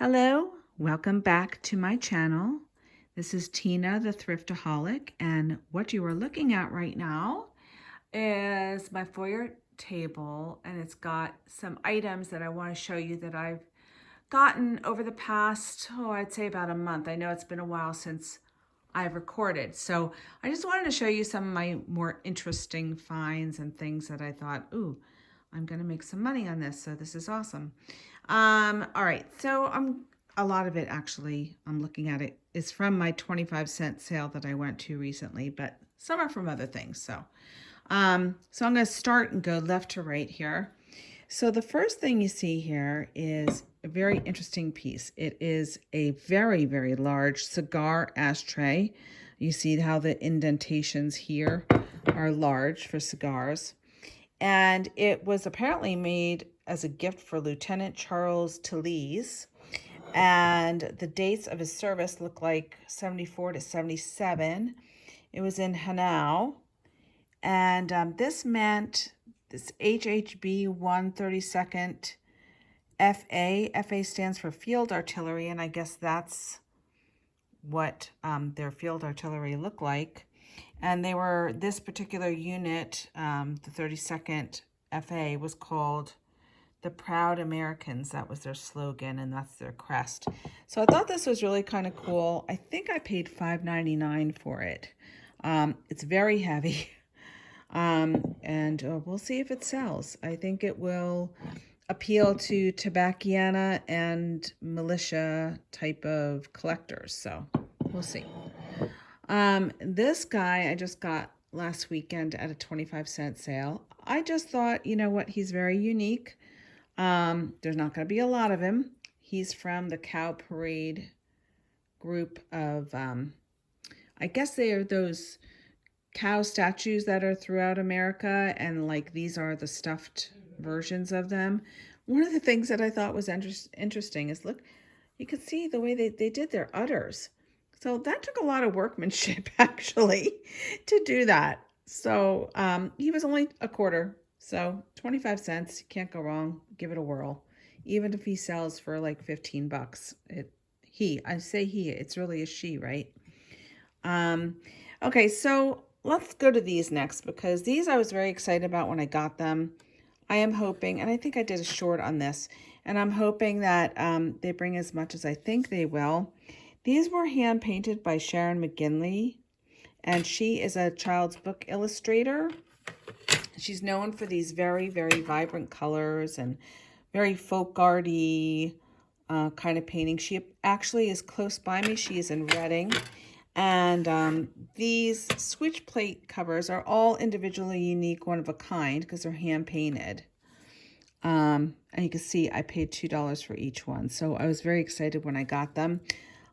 Hello, welcome back to my channel. This is Tina, the Thrifta-haulic, and what you are looking at right now is my foyer table, and it's got some items that I want to show you that I've gotten over the past, I'd say about a month. I know it's been a while since I've recorded, so I just wanted to show you some of my more interesting finds and things that I thought, ooh, I'm gonna make some money on this, so this is awesome. All right, so a lot of it actually, I'm looking at it, is from my 25-cent sale that I went to recently, but some are from other things. So I'm gonna start and go left to right here. So the first thing you see here is a very interesting piece. It is a very, very large cigar ashtray. You see how the indentations here are large for cigars. And it was apparently made as a gift for Lieutenant Charles Talese. And the dates of his service look like 74 to 77. It was in Hanau. And this meant this HHB 132nd FA. FA stands for Field Artillery, and I guess that's what their field artillery looked like. And they were, this particular unit, the 32nd FA, was called the Proud Americans. That was their slogan, and that's their crest. So I thought this was really kind of cool. I think I paid $5.99 for it. It's very heavy. And we'll see if it sells. I think it will appeal to Tobacciana and militia type of collectors. So we'll see. This guy I just got last weekend at a 25-cent sale. I just thought, you know what, he's very unique. There's not going to be a lot of him. He's from the Cow Parade group of, I guess they are those cow statues that are throughout America, and like these are the stuffed versions of them. One of the things that I thought was interesting is, look, you can see the way they did their udders. So that took a lot of workmanship actually to do that. So he was only a quarter. So 25 cents, you can't go wrong. Give it a whirl. Even if he sells for like 15 bucks. I say he, it's really a she, right? Okay, so let's go to these next, because these I was very excited about when I got them. I am hoping, and I think I did a short on this, and I'm hoping that they bring as much as I think they will. These were hand painted by Sharon McGinley, and she is a child's book illustrator. She's known for these very, very vibrant colors and very folk-arty kind of painting. She actually is close by me. She is in Reading. And these switch plate covers are all individually unique, one of a kind, because they're hand painted. And you can see I paid $2 for each one. So I was very excited when I got them.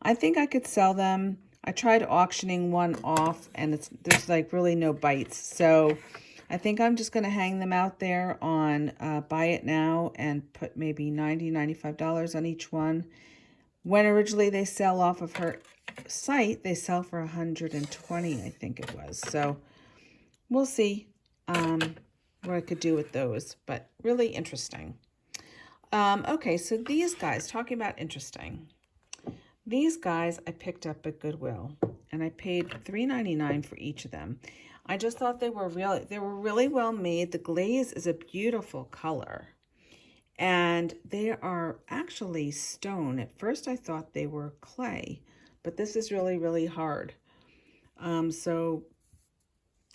I think I could sell them. I tried auctioning one off, and there's like really no bites. So I think I'm just going to hang them out there on Buy It Now and put maybe $90, $95 on each one. When originally they sell off of her site, they sell for $120, I think it was. So we'll see what I could do with those, but really interesting. Okay, so these guys, talking about interesting. These guys I picked up at Goodwill, and I paid $3.99 for each of them. I just thought they were really well made. The glaze is a beautiful color, and they are actually stone. At first I thought they were clay, but this is really, really hard. So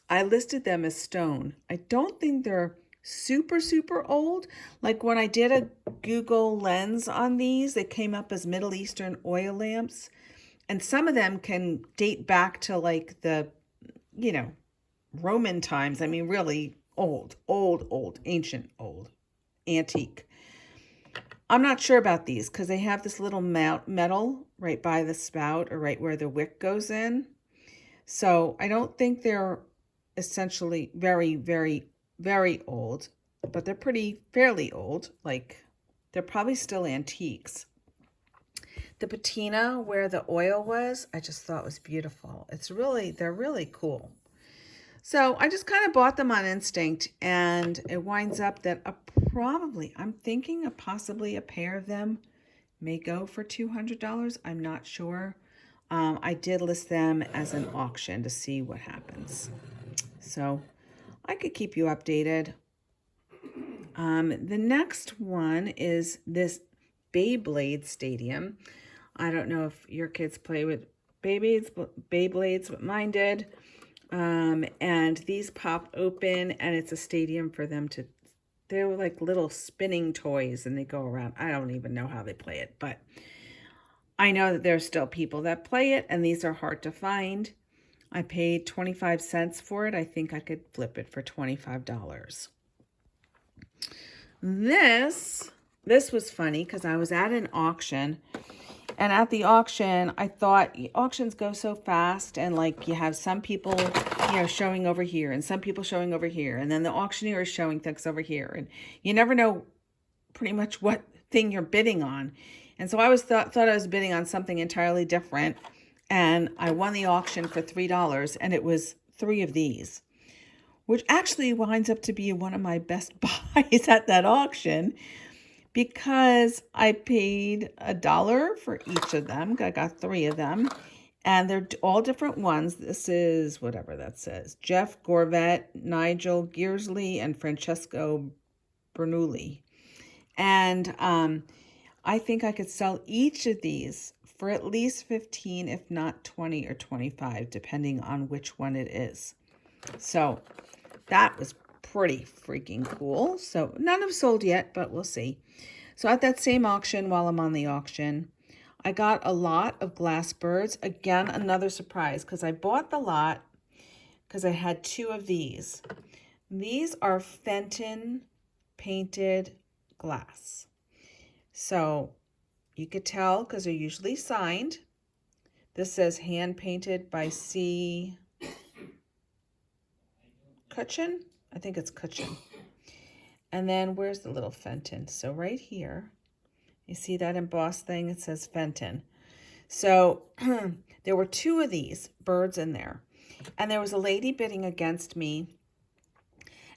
I listed them as stone. I don't think they're super, super old. Like when I did a Google lens on these, they came up as Middle Eastern oil lamps. And some of them can date back to like the, Roman times. I mean, really old, ancient, old, antique. I'm not sure about these because they have this little metal right by the spout, or right where the wick goes in. So I don't think they're essentially very, very, very old, but they're fairly old. Like, they're probably still antiques. The patina where the oil was, I just thought was beautiful. They're really cool. So I just kind of bought them on instinct, and it winds up that I'm thinking of possibly a pair of them may go for $200. I'm not sure. I did list them as an auction to see what happens. So I could keep you updated. The next one is this Beyblade Stadium. I don't know if your kids play with Beyblades, but mine did. And these pop open, and it's a stadium for them to, they're like little spinning toys, and they go around. I don't even know how they play it, but I know that there's still people that play it, and these are hard to find. I paid 25 cents for it. I think I could flip it for $25. This was funny because I was at an auction, and at the auction, I thought auctions go so fast, and like you have some people, showing over here and some people showing over here, and then the auctioneer is showing things over here, and you never know pretty much what thing you're bidding on. And so I thought I was bidding on something entirely different, and I won the auction for $3, and it was 3 of these, which actually winds up to be one of my best buys at that auction because I paid $1 for each of them. I got 3 of them, and they're all different ones. This is whatever that says. Jeff Gorvet, Nigel Gearsley, and Francesco Bernoulli. And I think I could sell each of these for at least 15, if not 20 or 25, depending on which one it is. So that was pretty freaking cool. So none have sold yet, but we'll see. So at that same auction, while I'm on the auction, I got a lot of glass birds. Again, another surprise, because I bought the lot because I had 2 of these. These are Fenton painted glass. So you could tell because they're usually signed. This says hand painted by C. Cutchin? I think it's Cutchin. And then where's the little Fenton? So right here, you see that embossed thing? It says Fenton. So there were 2 of these birds in there. And there was a lady bidding against me,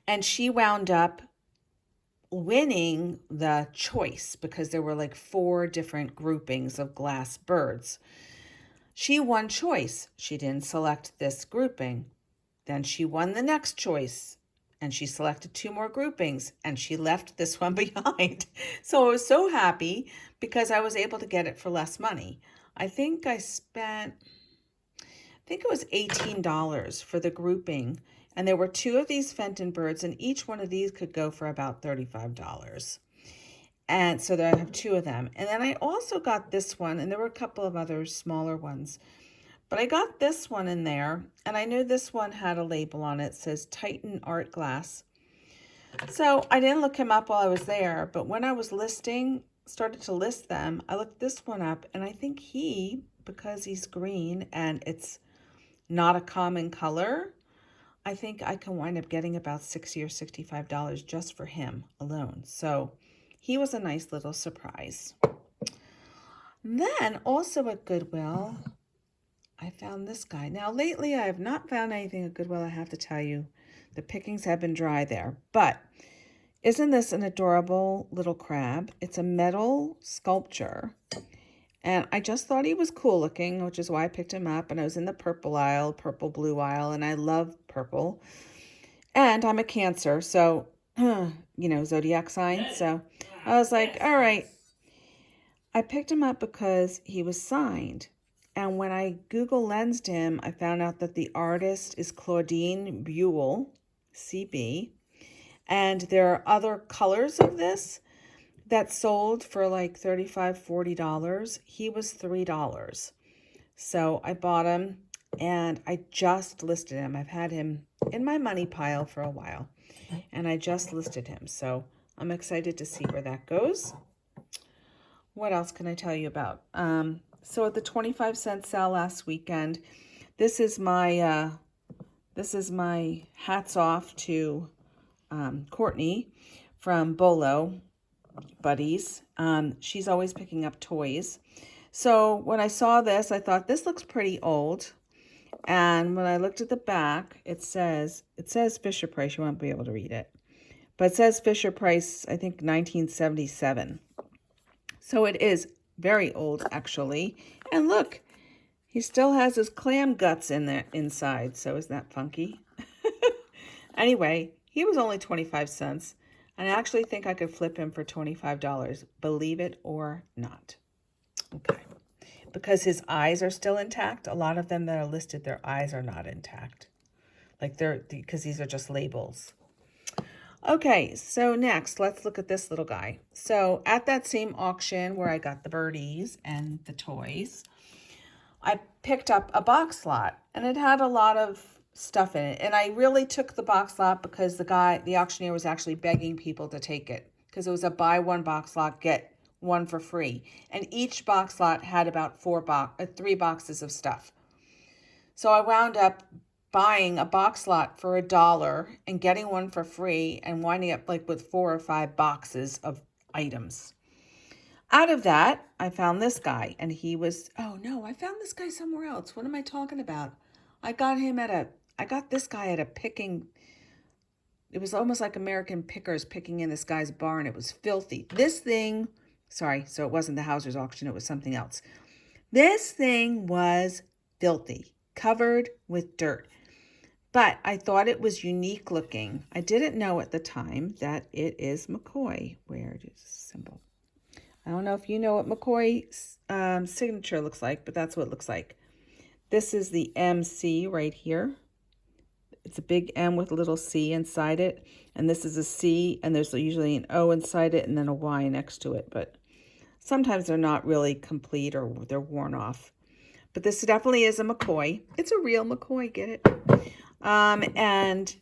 and she wound up winning the choice because there were like 4 different groupings of glass birds. She won choice. She didn't select this grouping. Then she won the next choice, and she selected 2 more groupings, and she left this one behind. So I was so happy because I was able to get it for less money. I think it was $18 for the grouping. And there were 2 of these Fenton birds, and each one of these could go for about $35. And so there I have 2 of them. And then I also got this one, and there were a couple of other smaller ones. But I got this one in there, and I knew this one had a label on it. It says Titan Art Glass. So I didn't look him up while I was there, but when I was started to list them, I looked this one up, and I think because he's green and it's not a common color, I think I can wind up getting about $60 or $65 just for him alone. So he was a nice little surprise. Then also at Goodwill, I found this guy. Now lately I have not found anything at Goodwill, I have to tell you. The pickings have been dry there. But isn't this an adorable little crab? It's a metal sculpture. And I just thought he was cool looking, which is why I picked him up. And I was in the purple blue aisle, and I love purple. And I'm a Cancer, so, zodiac sign. So I was like, all right. I picked him up because he was signed. And when I Google Lensed him, I found out that the artist is Claudine Buell, CB. And there are other colors of this that sold for like $35, $40. He was $3. So I bought him, and I just listed him. I've had him in my money pile for a while, and I just listed him. So I'm excited to see where that goes. What else can I tell you about? So at the 25-cent sale last weekend, this is my hats off to Courtney from Bolo Buddies. She's always picking up toys. So when I saw this, I thought this looks pretty old. And when I looked at the back, it says Fisher Price. You won't be able to read it, but it says Fisher Price, I think 1977. So it is very old actually. And look, he still has his clam guts in there inside. So isn't that funky? Anyway, he was only 25 cents. And I actually think I could flip him for $25, believe it or not. Okay. Because his eyes are still intact. A lot of them that are listed, their eyes are not intact. Like because these are just labels. Okay, so next, let's look at this little guy. So at that same auction where I got the birdies and the toys, I picked up a box lot, and it had a lot of stuff in it. And I really took the box lot because the auctioneer was actually begging people to take it because it was a buy one box lot, get one for free. And each box lot had about 3 boxes of stuff. So I wound up buying a box lot for $1 and getting one for free and winding up like with 4 or 5 boxes of items. Out of that, I found this guy, and he was, oh no, I found this guy somewhere else. What am I talking about? I got this guy at a picking, it was almost like American pickers picking in this guy's barn. It was filthy. This thing, sorry, so it wasn't the Hauser's auction, it was something else. This thing was filthy, covered with dirt. But I thought it was unique looking. I didn't know at the time that it is McCoy. Where is the symbol? I don't know if you know what McCoy's signature looks like, but that's what it looks like. This is the MC right here. It's a big M with a little C inside it. And this is a C, and there's usually an O inside it and then a Y next to it. But sometimes they're not really complete or they're worn off. But this definitely is a McCoy. It's a real McCoy, get it? And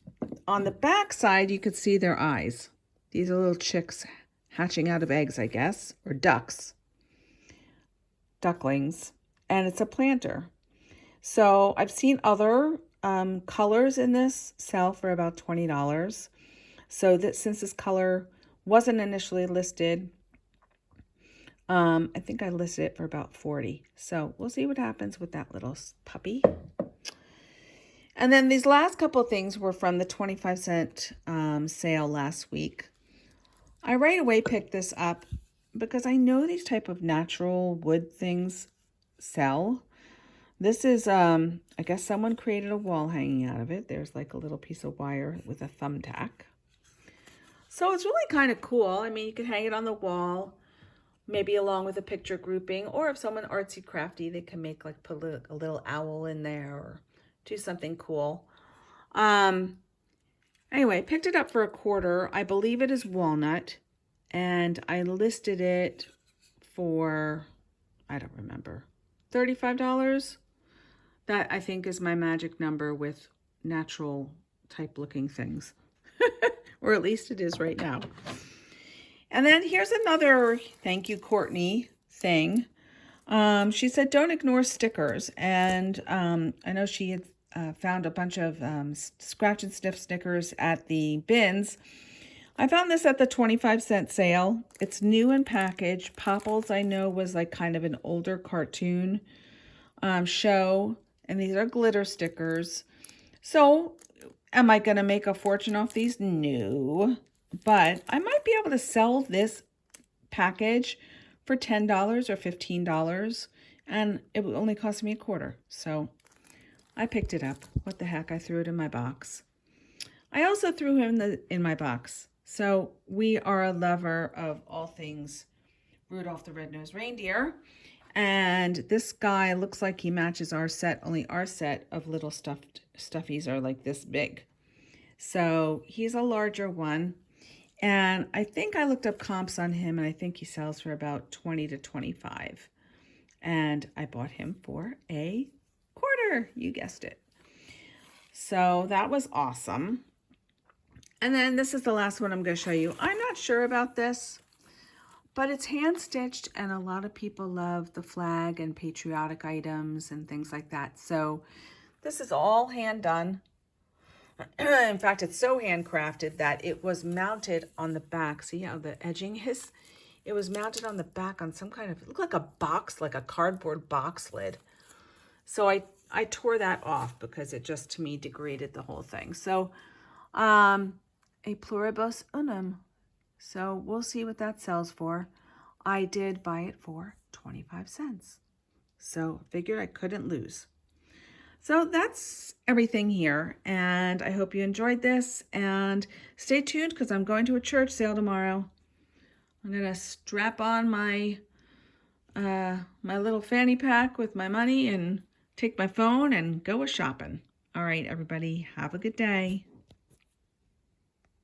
on the back side, you could see their eyes. These are little chicks hatching out of eggs, I guess, or ducklings. And it's a planter. So I've seen other colors in this sell for about $20. So that since this color wasn't initially listed, I think I listed it for about $40. So we'll see what happens with that little puppy. And then these last couple of things were from the 25-cent sale last week. I right away picked this up because I know these type of natural wood things sell. This is, I guess someone created a wall hanging out of it. There's like a little piece of wire with a thumbtack. So it's really kind of cool. I mean, you could hang it on the wall, maybe along with a picture grouping, or if someone artsy crafty, they can make like put a little owl in there or do something cool. Anyway, picked it up for $1. I believe it is walnut, and I listed it for, I don't remember, $35. That I think is my magic number with natural type looking things. Or at least it is right now. And then here's another thank you, Courtney thing. She said, don't ignore stickers. And I know she had found a bunch of scratch and sniff stickers at the bins. I found this at the 25-cent sale. It's new in package. Popples, I know, was like kind of an older cartoon show. And these are glitter stickers. So am I going to make a fortune off these? No. But I might be able to sell this package for $10 or $15. And it would only cost me $0.25. So I picked it up. What the heck? I threw it in my box. I also threw him in my box. So we are a lover of all things Rudolph the Red-Nosed Reindeer. And this guy looks like he matches our set, only our set of little stuffies are like this big. So he's a larger one. And I think I looked up comps on him, and I think he sells for about $20 to $25. And I bought him for $0.25. You guessed it. So that was awesome. And then this is the last one I'm going to show you. I'm not sure about this, but it's hand stitched, and a lot of people love the flag and patriotic items and things like that. So this is all hand done. In fact, it's so handcrafted that it was mounted on the back. See how the edging is? It was mounted on the back on some kind of, it looked like a box, like a cardboard box lid. So I tore that off because it just, to me, degraded the whole thing. So, a pluribus unum. So we'll see what that sells for. I did buy it for 25 cents. So figured I couldn't lose. So that's everything here, and I hope you enjoyed this, and stay tuned because I'm going to a church sale tomorrow. I'm gonna strap on my my little fanny pack with my money and take my phone and go a shopping. All right, everybody, have a good day.